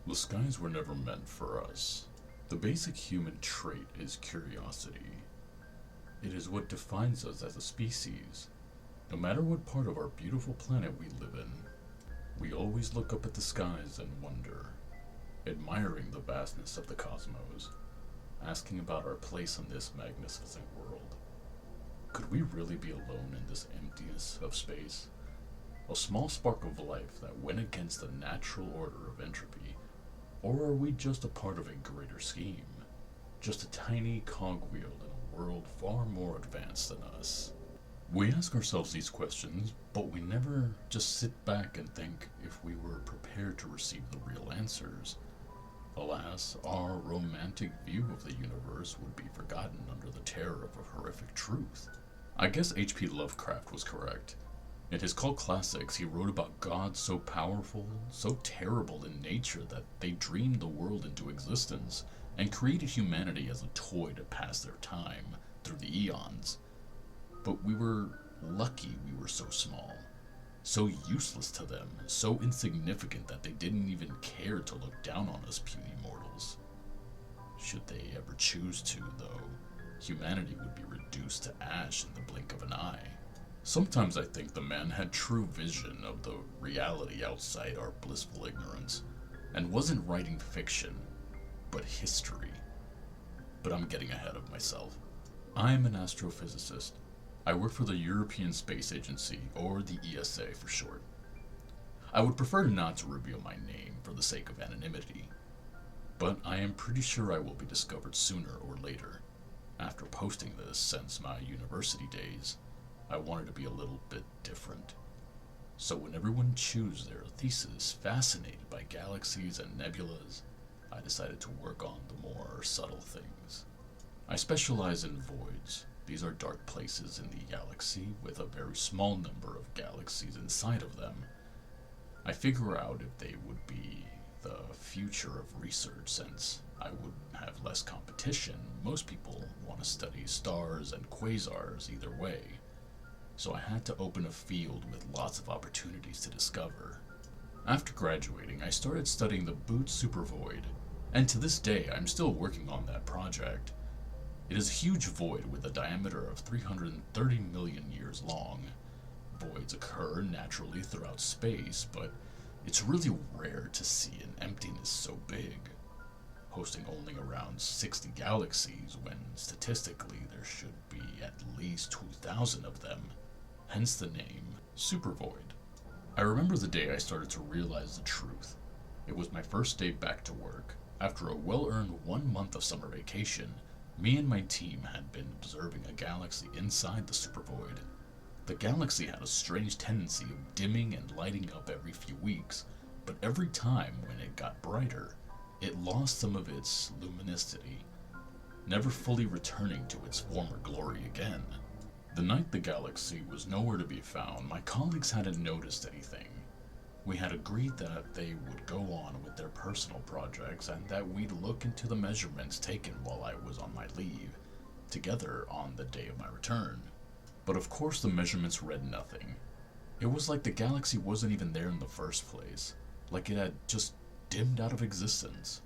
The skies were never meant for us. The basic human trait is curiosity. It is what defines us as a species. No matter what part of our beautiful planet we live in, we always look up at the skies and wonder, admiring the vastness of the cosmos, asking about our place in this magnificent world. Could we really be alone in this emptiness of space? A small spark of life that went against the natural order of entropy? Or are we just a part of a greater scheme? Just a tiny cogwheel in a world far more advanced than us? We ask ourselves these questions, but we never just sit back and think if we were prepared to receive the real answers. Alas, our romantic view of the universe would be forgotten under the terror of a horrific truth. I guess H.P. Lovecraft was correct. In his cult classics, he wrote about gods so powerful, so terrible in nature that they dreamed the world into existence and created humanity as a toy to pass their time through the eons. But we were lucky we were so small, so useless to them, so insignificant that they didn't even care to look down on us puny mortals. Should they ever choose to, though, humanity would be reduced to ash in the blink of an eye. Sometimes I think the man had true vision of the reality outside our blissful ignorance, and wasn't writing fiction, but history. But I'm getting ahead of myself. I am an astrophysicist. I work for the European Space Agency, or the ESA for short. I would prefer not to reveal my name for the sake of anonymity, but I am pretty sure I will be discovered sooner or later. After posting this since my university days, I wanted to be a little bit different. So when everyone chose their thesis fascinated by galaxies and nebulas, I decided to work on the more subtle things. I specialize in voids. These are dark places in the galaxy with a very small number of galaxies inside of them. I figure out if they would be the future of research since I would have less competition. Most people want to study stars and quasars either way. So I had to open a field with lots of opportunities to discover. After graduating, I started studying the Boot supervoid, and to this day I'm still working on that project. It is a huge void with a diameter of 330 million years long. Voids occur naturally throughout space, but it's really rare to see an emptiness so big, hosting only around 60 galaxies when statistically there should be at least 2,000 of them. Hence the name Supervoid. I remember the day I started to realize the truth. It was my first day back to work. After a well-earned 1 month of summer vacation, me and my team had been observing a galaxy inside the Supervoid. The galaxy had a strange tendency of dimming and lighting up every few weeks, but every time when it got brighter, it lost some of its luminosity, never fully returning to its former glory again. The night the galaxy was nowhere to be found, my colleagues hadn't noticed anything. We had agreed that they would go on with their personal projects and that we'd look into the measurements taken while I was on my leave, together on the day of my return. But of course the measurements read nothing. It was like the galaxy wasn't even there in the first place, like it had just dimmed out of existence.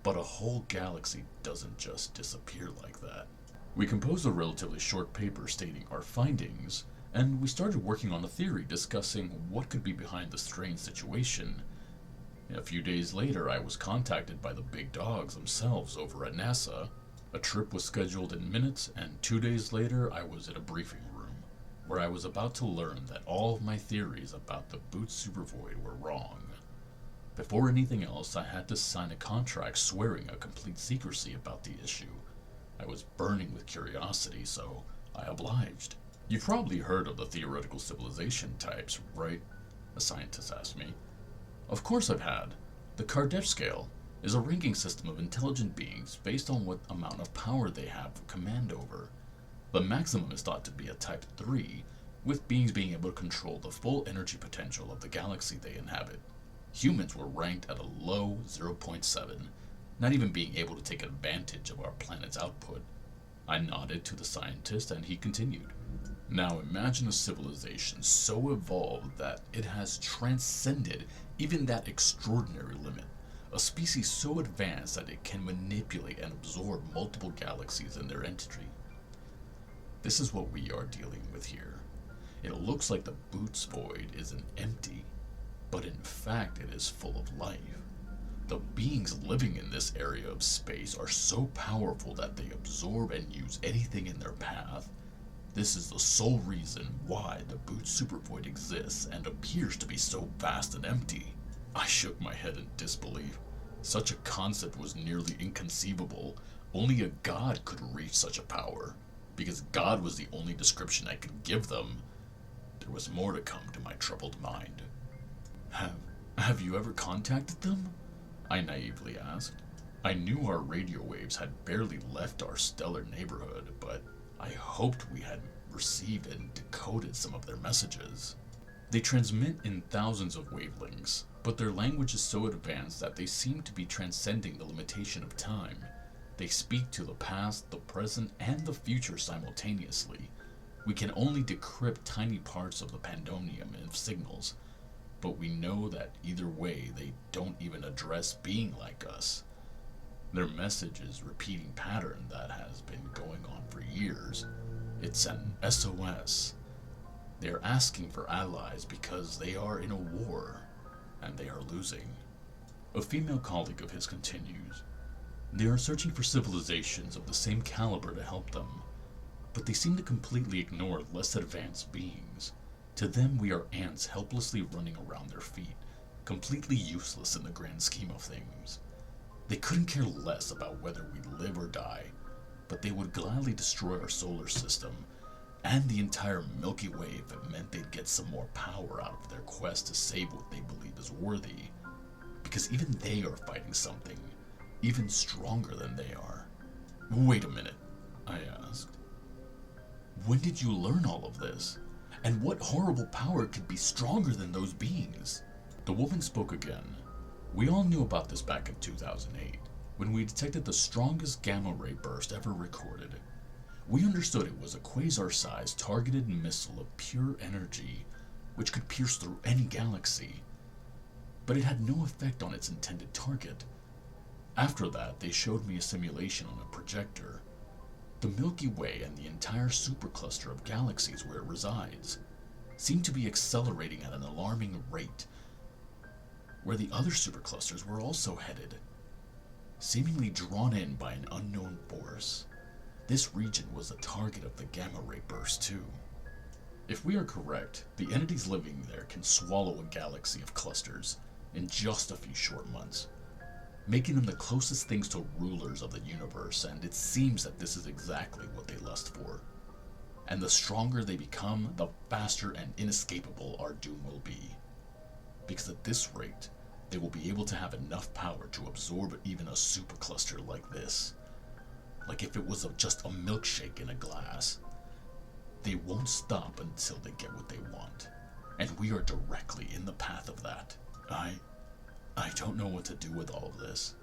But a whole galaxy doesn't just disappear like that. We composed a relatively short paper stating our findings, and we started working on a theory discussing what could be behind the strange situation. A few days later, I was contacted by the big dogs themselves over at NASA. A trip was scheduled in minutes, and 2 days later, I was in a briefing room, where I was about to learn that all of my theories about the Boot supervoid were wrong. Before anything else, I had to sign a contract swearing a complete secrecy about the issue. I was burning with curiosity, so I obliged. You've probably heard of the theoretical civilization types, right? A scientist asked me. Of course I've had. The Kardashev scale is a ranking system of intelligent beings based on what amount of power they have command over. The maximum is thought to be a type 3, with beings being able to control the full energy potential of the galaxy they inhabit. Humans were ranked at a low 0.7, not even being able to take advantage of our planet's output. I nodded to the scientist and he continued. Now imagine a civilization so evolved that it has transcended even that extraordinary limit. A species so advanced that it can manipulate and absorb multiple galaxies in their entry. This is what we are dealing with here. It looks like the Boots void isn't empty, but in fact it is full of life. The beings living in this area of space are so powerful that they absorb and use anything in their path. This is the sole reason why the Boots supervoid exists and appears to be so vast and empty. I shook my head in disbelief. Such a concept was nearly inconceivable. Only a god could reach such a power. Because God was the only description I could give them, there was more to come to my troubled mind. Have you ever contacted them? I naively asked. I knew our radio waves had barely left our stellar neighborhood, but I hoped we had received and decoded some of their messages. They transmit in thousands of wavelengths, but their language is so advanced that they seem to be transcending the limitation of time. They speak to the past, the present, and the future simultaneously. We can only decrypt tiny parts of the pandemonium of signals, but we know that either way they don't even address being like us. Their message is a repeating pattern that has been going on for years. It's an SOS. They are asking for allies because they are in a war, and they are losing. A female colleague of his continues. They are searching for civilizations of the same caliber to help them, but they seem to completely ignore less advanced beings. To them, we are ants helplessly running around their feet, completely useless in the grand scheme of things. They couldn't care less about whether we live or die, but they would gladly destroy our solar system and the entire Milky Way if it meant they'd get some more power out of their quest to save what they believe is worthy, because even they are fighting something even stronger than they are. Wait a minute, I asked. When did you learn all of this? And what horrible power could be stronger than those beings? The woman spoke again. We all knew about this back in 2008, when we detected the strongest gamma ray burst ever recorded. We understood it was a quasar-sized targeted missile of pure energy, which could pierce through any galaxy. But it had no effect on its intended target. After that, they showed me a simulation on a projector. The Milky Way and the entire supercluster of galaxies where it resides seemed to be accelerating at an alarming rate, where the other superclusters were also headed, seemingly drawn in by an unknown force. This region was the target of the gamma ray burst too. If we are correct, the entities living there can swallow a galaxy of clusters in just a few short months, making them the closest things to rulers of the universe, and it seems that this is exactly what they lust for. And the stronger they become, the faster and inescapable our doom will be. Because at this rate, they will be able to have enough power to absorb even a supercluster like this. Like if it was just a milkshake in a glass. They won't stop until they get what they want, and we are directly in the path of that. I don't know what to do with all of this.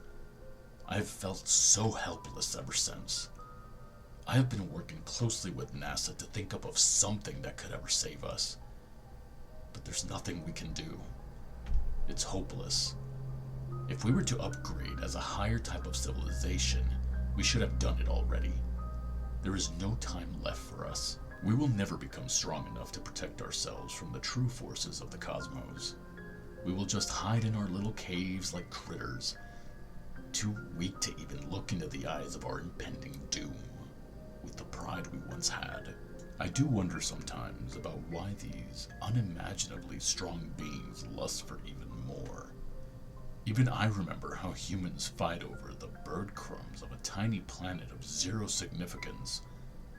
I've felt so helpless ever since. I have been working closely with NASA to think up of something that could ever save us. But there's nothing we can do. It's hopeless. If we were to upgrade as a higher type of civilization, we should have done it already. There is no time left for us. We will never become strong enough to protect ourselves from the true forces of the cosmos. We will just hide in our little caves like critters, too weak to even look into the eyes of our impending doom with the pride we once had. I do wonder sometimes about why these unimaginably strong beings lust for even more. Even I remember how humans fight over the bird crumbs of a tiny planet of zero significance,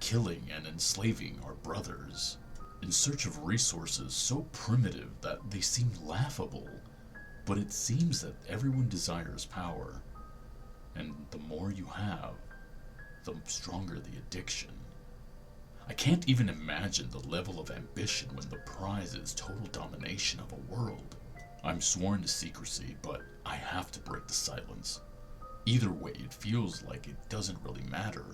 killing and enslaving our brothers, in search of resources so primitive that they seem laughable. But it seems that everyone desires power, and the more you have, the stronger the addiction. I can't even imagine the level of ambition when the prize is total domination of a world. I'm sworn to secrecy, but I have to break the silence. Either way, it feels like it doesn't really matter.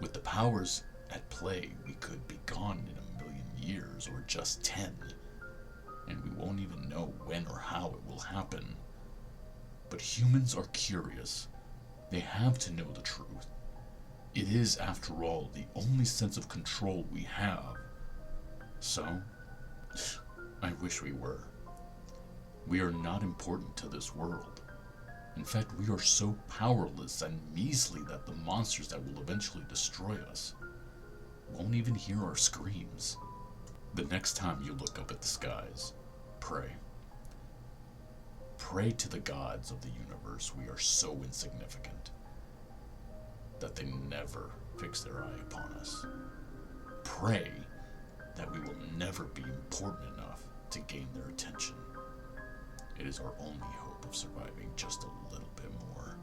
With the powers at play, we could be gone in 1,000,000 years or just 10, and we won't even know when or how it will happen. But humans are curious. They have to know the truth. It is, after all, the only sense of control we have. So, I wish we were. We are not important to this world. In fact, we are so powerless and measly that the monsters that will eventually destroy us won't even hear our screams. The next time you look up at the skies, pray. Pray to the gods of the universe we are so insignificant that they never fix their eye upon us. Pray that we will never be important enough to gain their attention. It is our only hope of surviving just a little bit more.